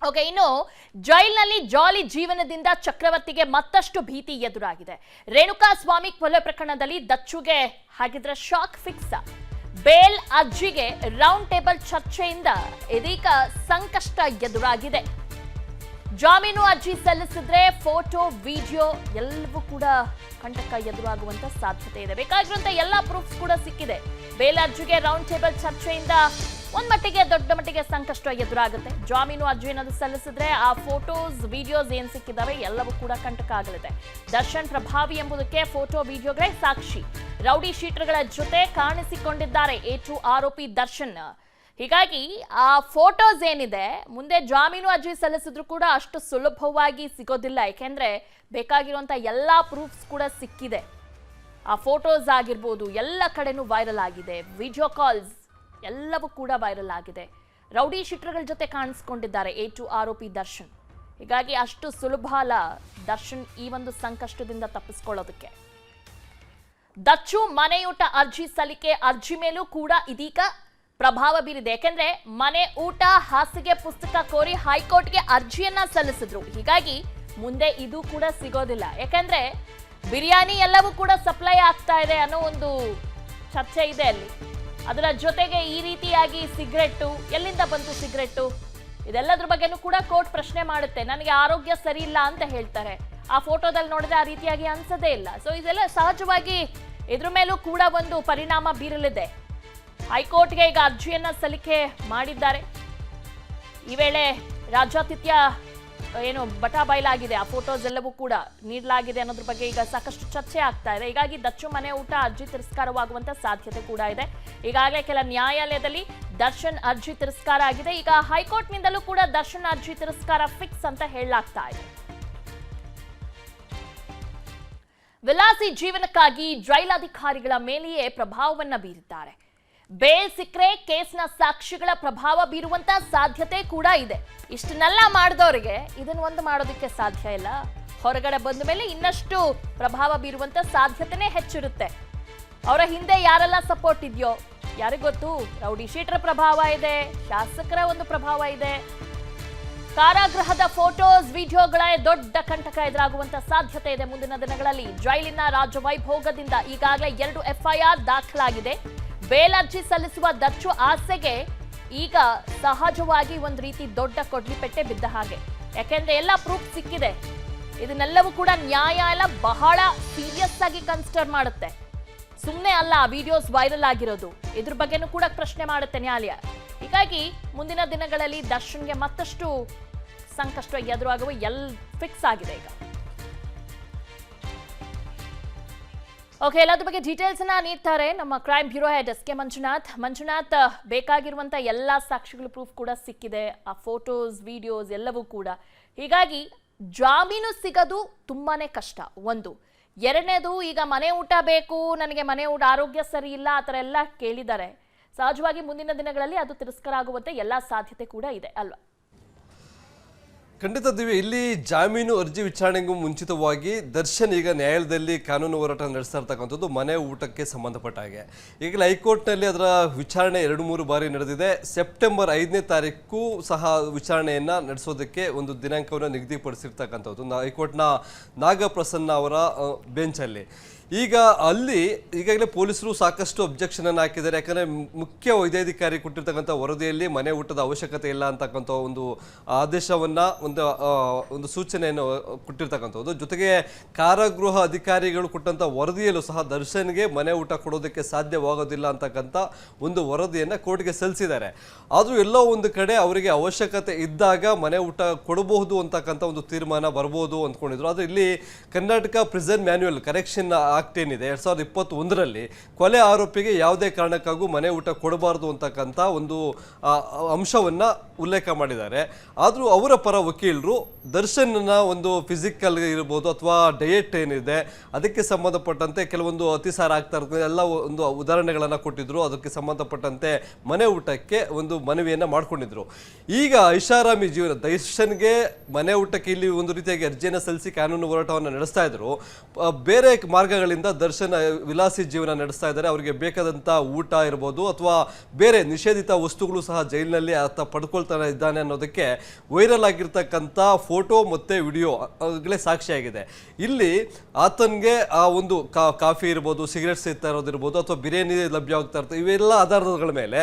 Okay, ಇನ್ನು ಜೈಲಿನಲ್ಲಿ ಜಾಲಿ ಜೀವನದಿಂದ ಚಕ್ರವರ್ತಿಗೆ ಮತ್ತಷ್ಟು ಭೀತಿ ಎದುರಾಗಿದೆ. ರೇಣುಕಾ ಸ್ವಾಮಿ ಕೊಲೆ ಪ್ರಕರಣದಲ್ಲಿ ದಚ್ಚುಗೆ ಹಾಗಿದ್ರೆ ಶಾಕ್ ಫಿಕ್ಸ್. ಬೇಲ್ ಅರ್ಜಿಗೆ ರೌಂಡ್ ಟೇಬಲ್ ಚರ್ಚೆಯಿಂದ ಇದೀಗ ಸಂಕಷ್ಟ ಎದುರಾಗಿದೆ. ಜಾಮೀನು ಅರ್ಜಿ ಸಲ್ಲಿಸಿದ್ರೆ ಫೋಟೋ ವಿಡಿಯೋ ಎಲ್ಲವೂ ಕೂಡ ಕಂಟಕ ಎದುರಾಗುವಂತ ಸಾಧ್ಯತೆ ಇದೆ. ಬೇಕಾಗಿರುವಂತ ಎಲ್ಲಾ ಪ್ರೂಫ್ಸ್ ಕೂಡ ಸಿಕ್ಕಿದೆ. ಬೇಲ್ ಅರ್ಜಿಗೆ ರೌಂಡ್ ಟೇಬಲ್ ಚರ್ಚೆಯಿಂದ ಒಂದ್ ಮಟ್ಟಿಗೆ ದೊಡ್ಡ ಮಟ್ಟಿಗೆ ಸಂಕಷ್ಟ ಎದುರಾಗುತ್ತೆ. ಜಾಮೀನು ಅರ್ಜಿ ಏನಾದ್ರು ಸಲ್ಲಿಸಿದ್ರೆ ಆ ಫೋಟೋಸ್ ವಿಡಿಯೋಸ್ ಏನ್ ಸಿಕ್ಕಿದಾವೆ ಎಲ್ಲವೂ ಕೂಡ ಕಂಟಕ ಆಗಲಿದೆ. ದರ್ಶನ್ ಪ್ರಭಾವಿ ಎಂಬುದಕ್ಕೆ ಫೋಟೋ ವಿಡಿಯೋಗಳೇ ಸಾಕ್ಷಿ. ರೌಡಿ ಶೀಟರ್ಗಳ ಜೊತೆ ಕಾಣಿಸಿಕೊಂಡಿದ್ದಾರೆ A2 ಆರೋಪಿ ದರ್ಶನ್. ಹೀಗಾಗಿ ಆ ಫೋಟೋಸ್ ಏನಿದೆ ಮುಂದೆ ಜಾಮೀನು ಅರ್ಜಿ ಸಲ್ಲಿಸಿದ್ರು ಕೂಡ ಅಷ್ಟು ಸುಲಭವಾಗಿ ಸಿಗೋದಿಲ್ಲ. ಯಾಕೆಂದ್ರೆ ಬೇಕಾಗಿರುವಂತ ಎಲ್ಲಾ ಪ್ರೂಫ್ಸ್ ಕೂಡ ಸಿಕ್ಕಿದೆ. ಆ ಫೋಟೋಸ್ ಆಗಿರ್ಬೋದು ಎಲ್ಲ ಕಡೆನೂ ವೈರಲ್ ಆಗಿದೆ. ವಿಡಿಯೋ ಕಾಲ್ಸ್ ಎಲ್ಲವೂ ಕೂಡ ವೈರಲ್ ಆಗಿದೆ. ರೌಡಿ ಶೀಟರ್ಗಳ ಜೊತೆ ಕಾಣಿಸ್ಕೊಂಡಿದ್ದಾರೆ A2 ಆರೋಪಿ ದರ್ಶನ್. ಹೀಗಾಗಿ ಅಷ್ಟು ಸುಲಭ ಅಲ್ಲ ದರ್ಶನ್ ಈ ಒಂದು ಸಂಕಷ್ಟದಿಂದ ತಪ್ಪಿಸ್ಕೊಳ್ಳೋದಕ್ಕೆ. ದಚ್ಚು ಮನೆಯೂಟ ಅರ್ಜಿ ಸಲ್ಲಿಕೆ ಅರ್ಜಿ ಮೇಲೂ ಕೂಡ ಇದೀಗ ಪ್ರಭಾವ ಬೀರಿದೆ. ಯಾಕೆಂದ್ರೆ ಮನೆ ಊಟ ಹಾಸಿಗೆ ಪುಸ್ತಕ ಕೋರಿ ಹೈಕೋರ್ಟ್ಗೆ ಅರ್ಜಿಯನ್ನ ಸಲ್ಲಿಸಿದ್ರು. ಹೀಗಾಗಿ ಮುಂದೆ ಇದು ಕೂಡ ಸಿಗೋದಿಲ್ಲ. ಯಾಕಂದ್ರೆ ಬಿರಿಯಾನಿ ಎಲ್ಲವೂ ಕೂಡ ಸಪ್ಲೈ ಆಗ್ತಾ ಇದೆ ಅನ್ನೋ ಒಂದು ಚರ್ಚೆ ಇದೆ ಅಲ್ಲಿ. ಅದರ ಜೊತೆಗೆ ಈ ರೀತಿಯಾಗಿ ಸಿಗರೆಟ್ಟು ಎಲ್ಲಿಂದ ಬಂತು ಸಿಗರೆಟ್ಟು ಇದೆಲ್ಲದ್ರ ಬಗ್ಗೆನೂ ಕೂಡ ಕೋರ್ಟ್ ಪ್ರಶ್ನೆ ಮಾಡುತ್ತೆ. ನನಗೆ ಆರೋಗ್ಯ ಸರಿ ಇಲ್ಲ ಅಂತ ಹೇಳ್ತಾರೆ. ಆ ಫೋಟೋದಲ್ಲಿ ನೋಡಿದ್ರೆ ಆ ರೀತಿಯಾಗಿ ಅನ್ಸದೇ ಇಲ್ಲ. ಸೊ ಇದೆಲ್ಲ ಸಹಜವಾಗಿ ಇದ್ರ ಮೇಲೂ ಕೂಡ ಒಂದು ಪರಿಣಾಮ ಬೀರಲಿದೆ. ಹೈಕೋರ್ಟ್ಗೆ ಈಗ ಅರ್ಜಿಯನ್ನ ಸಲ್ಲಿಕೆ ಮಾಡಿದ್ದಾರೆ. ಈ ವೇಳೆ ರಾಜ್ಯಾತಿಥ್ಯ ಏನು ಬಟಾಬೈಲಾಗಿದೆ. ಆ ಫೋಟೋಸ್ ಎಲ್ಲವೂ ಕೂಡ ನೀಡಲಾಗಿದೆ ಅನ್ನೋದ್ರ ಬಗ್ಗೆ ಈಗ ಸಾಕಷ್ಟು ಚರ್ಚೆ ಆಗ್ತಾ ಇದೆ. ಹೀಗಾಗಿ ದಚ್ಚು ಮನೆ ಊಟ ಅರ್ಜಿ ತಿರಸ್ಕಾರವಾಗುವಂತ ಸಾಧ್ಯತೆ ಕೂಡ ಇದೆ. ಈಗಾಗಲೇ ಕೆಲ ನ್ಯಾಯಾಲಯದಲ್ಲಿ ದರ್ಶನ್ ಅರ್ಜಿ ತಿರಸ್ಕಾರ ಆಗಿದೆ. ಈಗ ಹೈಕೋರ್ಟ್ ನಿಂದಲೂ ಕೂಡ ದರ್ಶನ್ ಅರ್ಜಿ ತಿರಸ್ಕಾರ ಫಿಕ್ಸ್ ಅಂತ ಹೇಳಲಾಗ್ತಾ ಇದೆ. ವಿಲಾಸಿ ಜೀವನಕ್ಕಾಗಿ ಜೈಲಾಧಿಕಾರಿಗಳ ಮೇಲೆಯೇ ಪ್ರಭಾವವನ್ನ ಬೀರಿದ್ದಾರೆ. ಬೇಲ್ ಸಿಕ್ಕರೆ ಕೇಸ್ನ ಸಾಕ್ಷಿಗಳ ಪ್ರಭಾವ ಬೀರುವಂತ ಸಾಧ್ಯತೆ ಕೂಡ ಇದೆ. ಇಷ್ಟನ್ನೆಲ್ಲ ಮಾಡಿದವರಿಗೆ ಇದನ್ನ ಒಂದು ಮಾಡೋದಕ್ಕೆ ಸಾಧ್ಯ ಇಲ್ಲ. ಹೊರಗಡೆ ಬಂದ ಮೇಲೆ ಇನ್ನಷ್ಟು ಪ್ರಭಾವ ಬೀರುವಂತ ಸಾಧ್ಯತೆನೇ ಹೆಚ್ಚಿರುತ್ತೆ. ಅವರ ಹಿಂದೆ ಯಾರೆಲ್ಲ ಸಪೋರ್ಟ್ ಇದೆಯೋ ಯಾರಿಗೊತ್ತು. ರೌಡಿ ಶೀಟರ್ ಪ್ರಭಾವ ಇದೆ, ಶಾಸಕರ ಒಂದು ಪ್ರಭಾವ ಇದೆ. ಕಾರಾಗೃಹದ ಫೋಟೋಸ್ ವಿಡಿಯೋಗಳ ದೊಡ್ಡ ಕಂಟಕ ಎದುರಾಗುವಂತ ಸಾಧ್ಯತೆ ಇದೆ ಮುಂದಿನ ದಿನಗಳಲ್ಲಿ. ಜೈಲಿನ ರಾಜವೈಭೋಗದಿಂದ ಈಗಾಗಲೇ 2 FIR ದಾಖಲಾಗಿದೆ. ಬೇಲ್ ಅರ್ಜಿ ಸಲ್ಲಿಸುವ ದಚ್ಚು ಆಸೆಗೆ ಈಗ ಸಹಜವಾಗಿ ಒಂದು ರೀತಿ ದೊಡ್ಡ ಕೊಡ್ಲಿಪೆಟ್ಟೆ ಬಿದ್ದ ಹಾಗೆ. ಯಾಕೆಂದ್ರೆ ಎಲ್ಲ ಪ್ರೂಫ್ ಸಿಕ್ಕಿದೆ. ಇದನ್ನೆಲ್ಲವೂ ಕೂಡ ನ್ಯಾಯಾಲಯ ಬಹಳ ಸೀರಿಯಸ್ ಆಗಿ ಕನ್ಸಿಡರ್ ಮಾಡುತ್ತೆ. ಸುಮ್ಮನೆ ಅಲ್ಲ ವಿಡಿಯೋಸ್ ವೈರಲ್ ಆಗಿರೋದು. ಇದ್ರ ಬಗ್ಗೆನೂ ಕೂಡ ಪ್ರಶ್ನೆ ಮಾಡುತ್ತೆ ನ್ಯಾಯಾಲಯ. ಹೀಗಾಗಿ ಮುಂದಿನ ದಿನಗಳಲ್ಲಿ ದರ್ಶನ್ಗೆ ಮತ್ತಷ್ಟು ಸಂಕಷ್ಟ ಎದುರಾಗುವ ಫಿಕ್ಸ್ ಆಗಿದೆ ಈಗ. ಓಕೆ, ಎಲ್ಲದ್ರ ಬಗ್ಗೆ ಡೀಟೇಲ್ಸ್ ಅನ್ನ ನೀಡ್ತಾರೆ ನಮ್ಮ crime bureau head SK Manjunath. ಬೇಕಾಗಿರುವಂತ ಎಲ್ಲಾ ಸಾಕ್ಷಿಗಳು ಪ್ರೂಫ್ ಕೂಡ ಸಿಕ್ಕಿದೆ. ಆ ಫೋಟೋಸ್ ವಿಡಿಯೋಸ್ ಎಲ್ಲವೂ ಕೂಡ. ಹೀಗಾಗಿ ಜಾಮೀನು ಸಿಗೋದು ತುಂಬಾನೇ ಕಷ್ಟ. ಒಂದು. ಎರಡನೇದು, ಈಗ ಮನೆ ಊಟ ಬೇಕು, ನನಗೆ ಮನೆ ಊಟ ಆರೋಗ್ಯ ಸರಿ ಇಲ್ಲ ಆ ಥರ ಎಲ್ಲ ಕೇಳಿದ್ದಾರೆ. ಸಹಜವಾಗಿ ಮುಂದಿನ ದಿನಗಳಲ್ಲಿ ಅದು ತಿರಸ್ಕಾರ ಆಗುವಂತೆ ಎಲ್ಲಾ ಸಾಧ್ಯತೆ ಕೂಡ ಇದೆ ಅಲ್ವಾ? ಖಂಡಿತ ದಿವ್ಯ, ಇಲ್ಲಿ ಜಾಮೀನು ಅರ್ಜಿ ವಿಚಾರಣೆಗೂ ಮುಂಚಿತವಾಗಿ ದರ್ಶನ್ ಈಗ ನ್ಯಾಯಾಲಯದಲ್ಲಿ ಕಾನೂನು ಹೋರಾಟ ನಡೆಸ್ತಾ ಇರ್ತಕ್ಕಂಥದ್ದು ಮನೆ ಊಟಕ್ಕೆ ಸಂಬಂಧಪಟ್ಟ ಹಾಗೆ. ಈಗಲೇ ಹೈಕೋರ್ಟ್ನಲ್ಲಿ ಅದರ ವಿಚಾರಣೆ 2-3 ಬಾರಿ ನಡೆದಿದೆ. ಸೆಪ್ಟೆಂಬರ್ 5ನೇ ತಾರೀಕು ಸಹ ವಿಚಾರಣೆಯನ್ನು ನಡೆಸೋದಕ್ಕೆ ಒಂದು ದಿನಾಂಕವನ್ನು ನಿಗದಿಪಡಿಸಿರ್ತಕ್ಕಂಥದ್ದು ಹೈಕೋರ್ಟ್ನ ನಾಗಪ್ರಸನ್ನ ಅವರ ಬೆಂಚಲ್ಲಿ. ಈಗ ಅಲ್ಲಿ ಈಗಾಗಲೇ ಪೊಲೀಸರು ಸಾಕಷ್ಟು ಅಬ್ಜೆಕ್ಷನ್ ಅನ್ನು ಹಾಕಿದ್ದಾರೆ. ಯಾಕಂದರೆ ಮುಖ್ಯ ವೈದ್ಯಾಧಿಕಾರಿ ಕೊಟ್ಟಿರ್ತಕ್ಕಂಥ ವರದಿಯಲ್ಲಿ ಮನೆ ಊಟದ ಅವಶ್ಯಕತೆ ಇಲ್ಲ ಅಂತಕ್ಕಂಥ ಒಂದು ಆದೇಶವನ್ನು ಒಂದು ಸೂಚನೆಯನ್ನು ಕೊಟ್ಟಿರ್ತಕ್ಕಂಥದ್ದು. ಜೊತೆಗೆ ಕಾರಾಗೃಹ ಅಧಿಕಾರಿಗಳು ಕೊಟ್ಟಂಥ ವರದಿಯಲ್ಲೂ ಸಹ ದರ್ಶನ್ಗೆ ಮನೆ ಊಟ ಕೊಡೋದಕ್ಕೆ ಸಾಧ್ಯವಾಗೋದಿಲ್ಲ ಅಂತಕ್ಕಂಥ ಒಂದು ವರದಿಯನ್ನು ಕೋರ್ಟ್ಗೆ ಸಲ್ಲಿಸಿದ್ದಾರೆ. ಆದರೂ ಎಲ್ಲೋ ಒಂದು ಕಡೆ ಅವರಿಗೆ ಅವಶ್ಯಕತೆ ಇದ್ದಾಗ ಮನೆ ಊಟ ಕೊಡಬಹುದು ಅಂತಕ್ಕಂಥ ಒಂದು ತೀರ್ಮಾನ ಬರ್ಬೋದು ಅಂದ್ಕೊಂಡಿದ್ರು. ಆದರೆ ಇಲ್ಲಿ Karnataka prison manual correction act ಏನಿದೆ 2021ರಲ್ಲಿ ಕೊಲೆ ಆರೋಪಿಗೆ ಯಾವುದೇ ಕಾರಣಕ್ಕಾಗೂ ಮನೆ ಊಟ ಕೊಡಬಾರ್ದು ಅಂತಕ್ಕಂಥ ಒಂದು ಅಂಶವನ್ನು ಉಲ್ಲೇಖ ಮಾಡಿದ್ದಾರೆ. ಆದರೂ ಅವರ ಪರ ವಕೀಲರು ದರ್ಶನ್ನ ಒಂದು ಫಿಸಿಕಲ್ ಇರ್ಬೋದು ಅಥವಾ ಡಯಟ್ ಏನಿದೆ ಅದಕ್ಕೆ ಸಂಬಂಧಪಟ್ಟಂತೆ ಕೆಲವೊಂದು ಅತಿಸಾರ ಆಗ್ತಾ ಇರ್ತದೆ ಎಲ್ಲ ಒಂದು ಉದಾಹರಣೆಗಳನ್ನು ಕೊಟ್ಟಿದ್ರು. ಅದಕ್ಕೆ ಸಂಬಂಧಪಟ್ಟಂತೆ ಮನೆ ಊಟಕ್ಕೆ ಒಂದು ಮನವಿಯನ್ನು ಮಾಡ್ಕೊಂಡಿದ್ರು. ಈಗ ಐಷಾರಾಮಿ ಜೀವನ ದರ್ಶನ್ಗೆ ಮನೆ ಊಟಕ್ಕೆ ಇಲ್ಲಿ ಒಂದು ರೀತಿಯಾಗಿ ಅರ್ಜಿಯನ್ನು ಸಲ್ಲಿಸಿ ಕಾನೂನು ಹೋರಾಟವನ್ನು ನಡೆಸ್ತಾ ಇದ್ರು. ಬೇರೆ ಮಾರ್ಗಗಳ ವರ್ಷಗಳಿಂದ ದರ್ಶನ್ ವಿಲಾಸಿ ಜೀವನ ನಡೆಸ್ತಾ ಇದ್ದಾರೆ. ಅವರಿಗೆ ಬೇಕಾದಂಥ ಊಟ ಇರ್ಬೋದು ಅಥವಾ ಬೇರೆ ನಿಷೇಧಿತ ವಸ್ತುಗಳು ಸಹ ಜೈಲಿನಲ್ಲಿ ಆತ ಪಡ್ಕೊಳ್ತಾ ಇದ್ದಾನೆ ಅನ್ನೋದಕ್ಕೆ ವೈರಲ್ ಆಗಿರ್ತಕ್ಕಂಥ ಫೋಟೋ ಮತ್ತು ವಿಡಿಯೋ ಆಗಲೇ ಸಾಕ್ಷಿಯಾಗಿದೆ. ಇಲ್ಲಿ ಆತನಿಗೆ ಆ ಒಂದು ಕಾಫಿ ಇರ್ಬೋದು, ಸಿಗರೆಟ್ ಸೇರ್ತಾ ಇರೋದಿರ್ಬೋದು ಅಥವಾ ಬಿರಿಯಾನಿ ಲಭ್ಯವಾಗ್ತಾ ಇರ್ತದೆ, ಇವೆಲ್ಲ ಆಧಾರಗಳ ಮೇಲೆ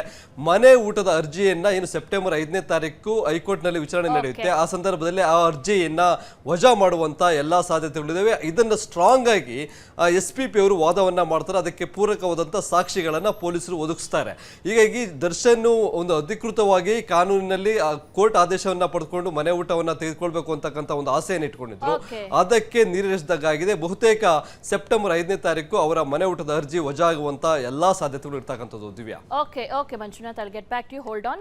ಮನೆ ಊಟದ ಅರ್ಜಿಯನ್ನು ಏನು ಸೆಪ್ಟೆಂಬರ್ 5ನೇ ತಾರೀಕು ಹೈಕೋರ್ಟ್ನಲ್ಲಿ ವಿಚಾರಣೆ ನಡೆಯುತ್ತೆ. ಆ ಸಂದರ್ಭದಲ್ಲಿ ಆ ಅರ್ಜಿಯನ್ನು ವಜಾ ಮಾಡುವಂಥ ಎಲ್ಲ ಸಾಧ್ಯತೆಗಳಿದ್ದಾವೆ. ಇದನ್ನು ಸ್ಟ್ರಾಂಗ್ ಆಗಿ SPP ಅವರು ವಾದವನ್ನ ಮಾಡ್ತಾರೆ. ಅದಕ್ಕೆ ಪೂರಕವಾದಂಥ ಸಾಕ್ಷಿಗಳನ್ನು ಪೊಲೀಸರು ಒದಗಿಸ್ತಾರೆ. ಹೀಗಾಗಿ ದರ್ಶನ್ ಒಂದು ಅಧಿಕೃತವಾಗಿ ಕಾನೂನಿನಲ್ಲಿ ಕೋರ್ಟ್ ಆದೇಶವನ್ನ ಪಡೆದುಕೊಂಡು ಮನೆ ಊಟವನ್ನ ತೆಗೆದುಕೊಳ್ಬೇಕು ಅಂತಕ್ಕಂಥ ಒಂದು ಆಸೆಯನ್ನು ಇಟ್ಕೊಂಡಿದ್ರು. ಅದಕ್ಕೆ ನೀರಿಳಿಸಿದಾಗಿದೆ. ಬಹುತೇಕ ಸೆಪ್ಟೆಂಬರ್ 5ನೇ ತಾರೀಕು ಅವರ ಮನೆ ಊಟದ ಅರ್ಜಿ ವಜಾ ಆಗುವಂತ ಎಲ್ಲಾ ಸಾಧ್ಯತೆಗಳು ಇರ್ತಕ್ಕಂಥದ್ದು. Divya, okay Manjunath, I'll get back to you. Hold on.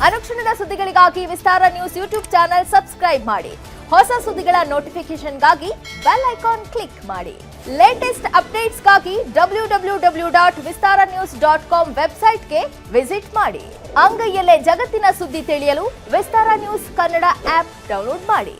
ಅನುಕ್ಷಣದ ಸುದ್ದಿಗಳಿಗಾಗಿ ವಿಸ್ತಾರ ನ್ಯೂಸ್ ಯೂಟ್ಯೂಬ್ ಚಾನೆಲ್ ಸಬ್ಸ್ಕ್ರೈಬ್ ಮಾಡಿ. ಹೊಸ ಸುದ್ದಿಗಳ ನೋಟಿಫಿಕೇಶನ್ಗಾಗಿ ಬೆಲ್ ಐಕಾನ್ ಕ್ಲಿಕ್ ಮಾಡಿ. ಲೇಟೆಸ್ಟ್ ಅಪ್ಡೇಟ್ಸ್ಗಾಗಿ www.vistaranews.com ವೆಬ್ಸೈಟ್ಗೆ ವಿಸಿಟ್ ಮಾಡಿ. ಅಂಗೈಯಲ್ಲೇ ಜಗತ್ತಿನ ಸುದ್ದಿ ತಿಳಿಯಲು ವಿಸ್ತಾರ ನ್ಯೂಸ್ ಕನ್ನಡ ಆಪ್ ಡೌನ್ಲೋಡ್ ಮಾಡಿ.